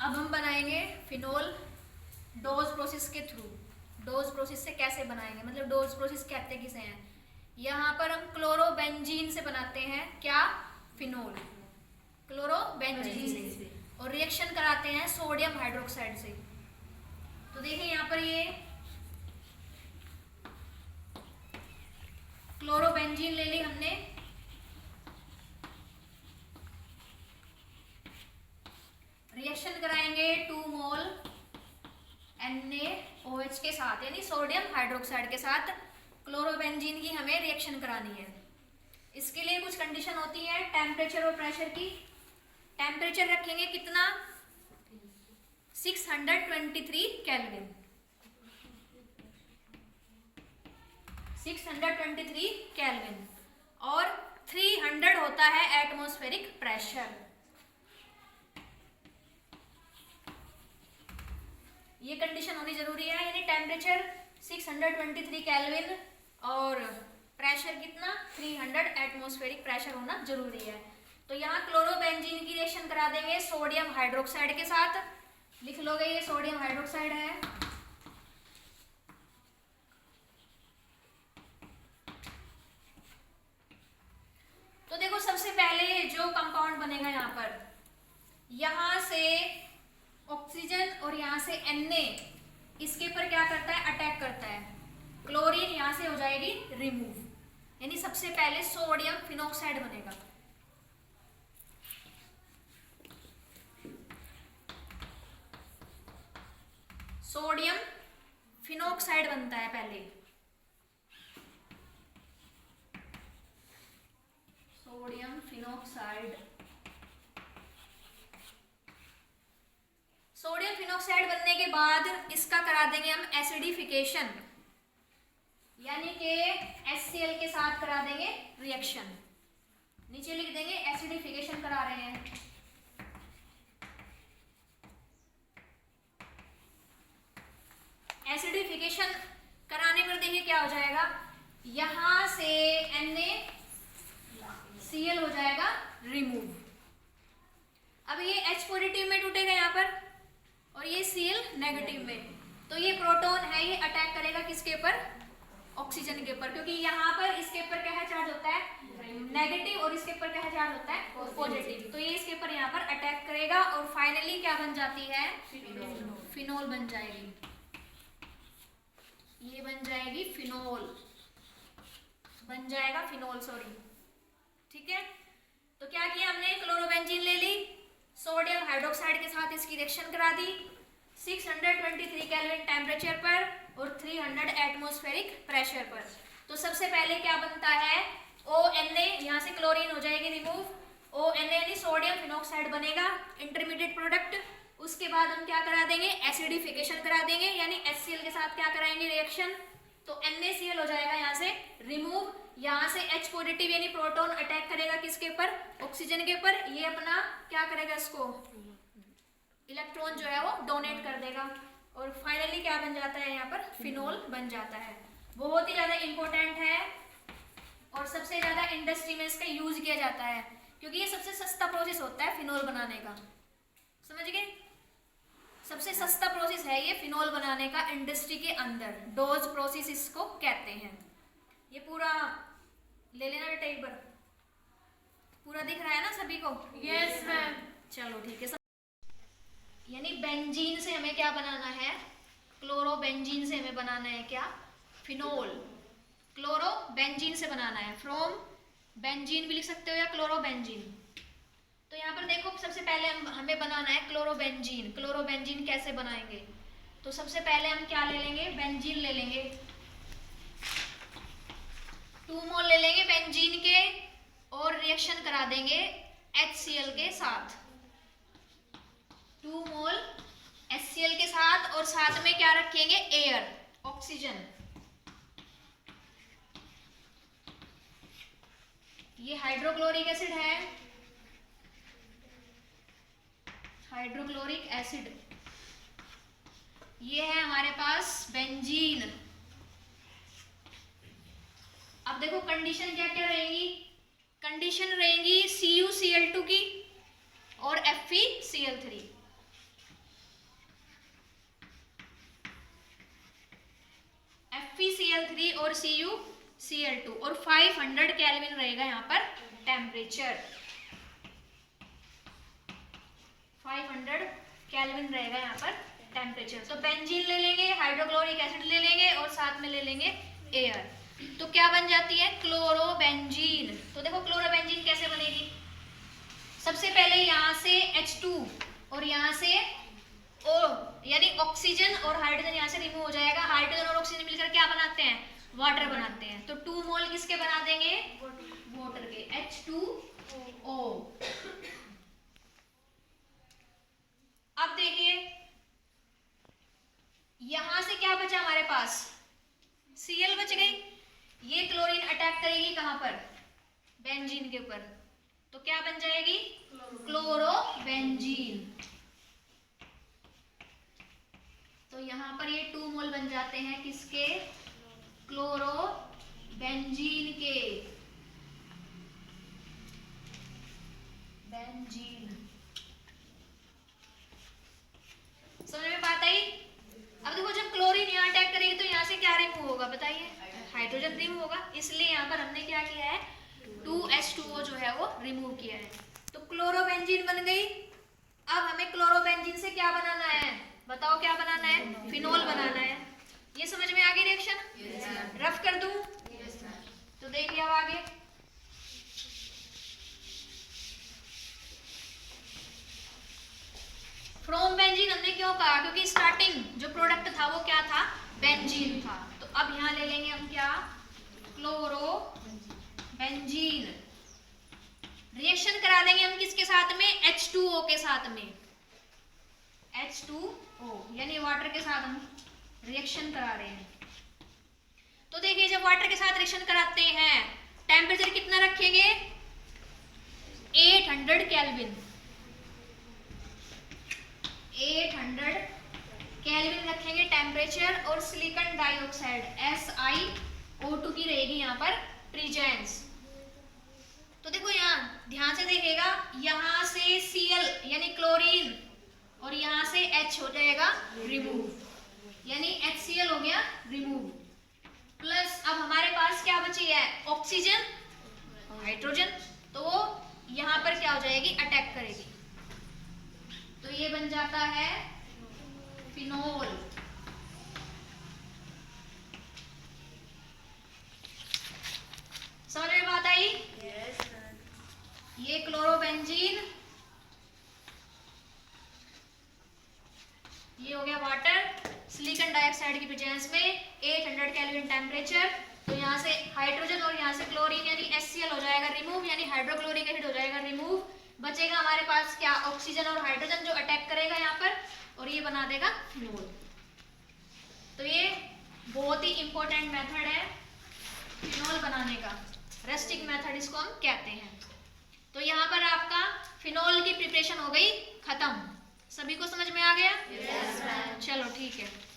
अब हम बनाएंगे फिनोल डोज प्रोसेस के थ्रू। डोज प्रोसेस से कैसे बनाएंगे, मतलब डोज प्रोसेस कहते किसे हैं। यहाँ पर हम क्लोरोबेंजीन से बनाते हैं क्या, फिनोल, क्लोरोबेंजीन से, और रिएक्शन कराते हैं सोडियम हाइड्रोक्साइड से। तो देखिए यहाँ पर ये क्लोरोबेंजीन ले ली हमने, रिएक्शन कराएंगे 2 मोल NaOH के साथ, यानी सोडियम हाइड्रोक्साइड के साथ क्लोरोबेंजीन की हमें रिएक्शन करानी है। इसके लिए कुछ कंडीशन होती है टेम्परेचर और प्रेशर की। टेम्परेचर रखेंगे कितना, 623 केल्विन, 623 केल्विन, और 300 होता है एटमॉस्फेरिक प्रेशर। ये कंडीशन होनी जरूरी है, यानी टेम्परेचर 623 केल्विन और प्रेशर कितना, 300 एटमॉस्फेरिक प्रेशर होना जरूरी है। तो यहाँ क्लोरोबेंजीन की रिएक्शन करा देंगे सोडियम हाइड्रोक्साइड के साथ। लिख लोगे, ये सोडियम हाइड्रोक्साइड है। तो देखो सबसे पहले जो कंपाउंड बनेगा यहाँ पर, यहाँ से ऑक्सीजन और यहाँ से Na इसके ऊपर क्या करता है, अटैक करता है। क्लोरीन यहाँ से हो जाएगी रिमूव, यानी सबसे पहले सोडियम फिनॉक्साइड बनेगा। सोडियम फिनॉक्साइड बनता है पहले, सोडियम फिनॉक्साइड। सोडियम फिनॉक्साइड बनने के बाद इसका करा देंगे हम एसिडिफिकेशन, यानी कि HCl के साथ करा देंगे रिएक्शन। नीचे लिख देंगे एसिडिफिकेशन करा रहे हैं। एसिडिफिकेशन कराने पर देखिए क्या हो जाएगा, यहां से NaCl हो जाएगा रिमूव। अब ये H पॉजिटिव में टूटेगा यहाँ पर और ये Cl नेगेटिव में। तो ये प्रोटॉन है, ये अटैक करेगा किसके ऊपर, ऑक्सीजन के ऊपर, क्योंकि यहाँ पर इसके ऊपर क्या चार्ज होता है, नेगेटिव, और इसके ऊपर क्या चार्ज होता है, पॉजिटिव। तो ये इसके ऊपर यहाँ पर अटैक करेगा और फाइनली क्या बन जाती है, फिनोल बन जाएगी। ये बन जाएगी फिनोल, बन जाएगा फिनोल, सॉरी, ठीक है। तो क्या किया हमने, क्लोरोबेंजीन ले ली, सोडियम हाइड्रोक्साइड के साथ इसकी रिएक्शन करा दी 623 केल्विन टेम्परेचर पर और 300 एटमॉस्फेरिक प्रेशर पर। तो सबसे पहले क्या बनता है, ONa, यहाँ से क्लोरीन हो जाएगी रिमूव, ONa यानी सोडियम फिनॉक्साइड बनेगा, इंटरमीडिएट प्रोडक्ट। उसके बाद हम क्या करा देंगे, एसिडिफिकेशन करा देंगे, यानी HCl के साथ क्या कराएंगे रिएक्शन, तो NaCl हो जाएगा यहाँ से रिमूव। यहाँ से H पॉजिटिव यानी प्रोटॉन अटैक करेगा किसके ऊपर, ऑक्सीजन के ऊपर। ये अपना क्या करेगा, इसको इलेक्ट्रॉन जो है वो डोनेट कर देगा और फाइनली क्या बन जाता है, यहाँ पर फिनोल बन जाता है। बहुत ही ज्यादा इंपॉर्टेंट है और सबसे ज्यादा इंडस्ट्री में इसका यूज किया जाता है, क्योंकि ये सबसे सस्ता प्रोसेस होता है फिनोल बनाने का। समझ गए, सबसे सस्ता प्रोसेस है ये फिनोल बनाने का इंडस्ट्री के अंदर, डोज प्रोसेस इसको कहते हैं। ये पूरा ले लेना बेटा एक बार, पूरा दिख रहा है ना सभी को, यस मैम। चलो ठीक है। यानी बेंजीन से हमें क्या बनाना है, क्लोरोबेंजीन से हमें बनाना है क्या, फिनोल। क्लोरोबेंजीन से बनाना है, फ्रॉम बेंजीन भी लिख सकते हो या क्लोरोबेंजीन। तो यहाँ पर देखो सबसे पहले हमें बनाना है क्लोरोबेंजीन। क्लोरोबेंजीन कैसे बनाएंगे, तो सबसे पहले हम क्या ले लेंगे, बेंजीन ले लेंगे, 2 मोल ले लेंगे बेंजीन के और रिएक्शन करा देंगे HCl के साथ, 2 मोल HCl के साथ, और साथ में क्या रखेंगे, एयर, ऑक्सीजन। ये हाइड्रोक्लोरिक एसिड है, हाइड्रोक्लोरिक एसिड। ये है हमारे पास बेंजीन। अब देखो कंडीशन क्या क्या रहेगी, कंडीशन रहेंगी CuCl2 की और FeCl3। Cl3 और CuCl2 और 500 केल्विन रहेगा यहाँ पर टेम्परेचर, 500 केल्विन रहेगा यहाँ पर टेम्परेचर। तो बेंजीन ले लेंगे, हाइड्रोक्लोरिक एसिड ले लेंगे और साथ में ले लेंगे एयर, तो क्या बन जाती है क्लोरोबेंजीन। तो देखो क्लोरोबेंजीन कैसे बनेगी, सबसे पहले यहाँ से H2 और यहाँ से O यानी ऑक्सीजन और हाइड्रोजन यहाँ से रिमूव हो जाएगा। हाइड्रोजन और ऑक्सीजन मिलकर क्या बनाते हैं, वाटर बनाते हैं। तो 2 मोल किसके बना देंगे, वाटर के, H2O। अब देखिए यहां से क्या बचा हमारे पास, Cl बच गई। ये क्लोरीन अटैक करेगी कहां पर, बेंजीन के ऊपर, तो क्या बन जाएगी क्लोरोबेंजीन। तो यहाँ पर ये 2 मोल बन जाते हैं किसके, क्लोरोबेंजीन के, बेंजीन। समझ में बात आई। अब देखो जब क्लोरीन यहाँ अटैक करेगी तो यहाँ से क्या रिमूव होगा बताइए, हाइड्रोजन रिमूव होगा, इसलिए यहाँ पर हमने क्या किया है 2H2O जो है वो रिमूव किया है। तो क्लोरोबेंजीन बन गई। अब हमें क्लोरोबेंजीन से क्या बनाना है, बताओ क्या बनाना है, फिनोल बनाना है। ये समझ में आ गई रिएक्शन, रफ कर दूं, तो देखिए अब आगे फ्रॉम बेंजीन हमने क्यों कहा, क्योंकि स्टार्टिंग जो प्रोडक्ट था वो क्या था, बेंजीन था। तो अब यहाँ ले लेंगे हम क्या, क्लोरोबेंजीन। रिएक्शन करा देंगे हम किसके साथ में, H2O के साथ में, H2O यानी वाटर के साथ हम रिएक्शन करा रहे हैं। तो देखिए जब वाटर के साथ रिएक्शन कराते हैं टेम्परेचर कितना रखेंगे, 800 केल्विन, 800 केल्विन रखेंगे टेम्परेचर। और सिलिकॉन डाइऑक्साइड SiO2 की रहेगी यहाँ पर प्रेजेंस। तो देखो यहाँ ध्यान से देखिएगा, यहाँ से Cl यानी क्लोरीन और यहाँ से H हो जाएगा रिमूव, यानी HCl हो गया रिमूव। प्लस अब हमारे पास क्या बची है, ऑक्सीजन, हाइड्रोजन, तो वो यहाँ पर क्या हो जाएगी, अटैक करेगी। तो ये बन जाता है फिनोल। समझ में बात आई। yes, ये क्लोरोबेंजीन, ये हो गया वाटर, सिलिकॉन डाइऑक्साइड की प्रेजेंस में 800 केल्विन टेम्परेचर। तो यहाँ से हाइड्रोजन और यहाँ से क्लोरीन यानी HCl हो जाएगा रिमूव, यानी हाइड्रोक्लोरिक एसिड हो जाएगा रिमूव। बचेगा हमारे पास क्या, ऑक्सीजन और हाइड्रोजन जो अटैक करेगा यहाँ पर और ये बना देगा फिनोल। तो ये बहुत ही इंपॉर्टेंट मेथड है फिनोल बनाने का, रेस्टिंग मेथड इसको हम कहते हैं। तो यहाँ पर आपका फिनोल की प्रिपरेशन हो गई खत्म। सभी को समझ में आ गया? yes, चलो ठीक है।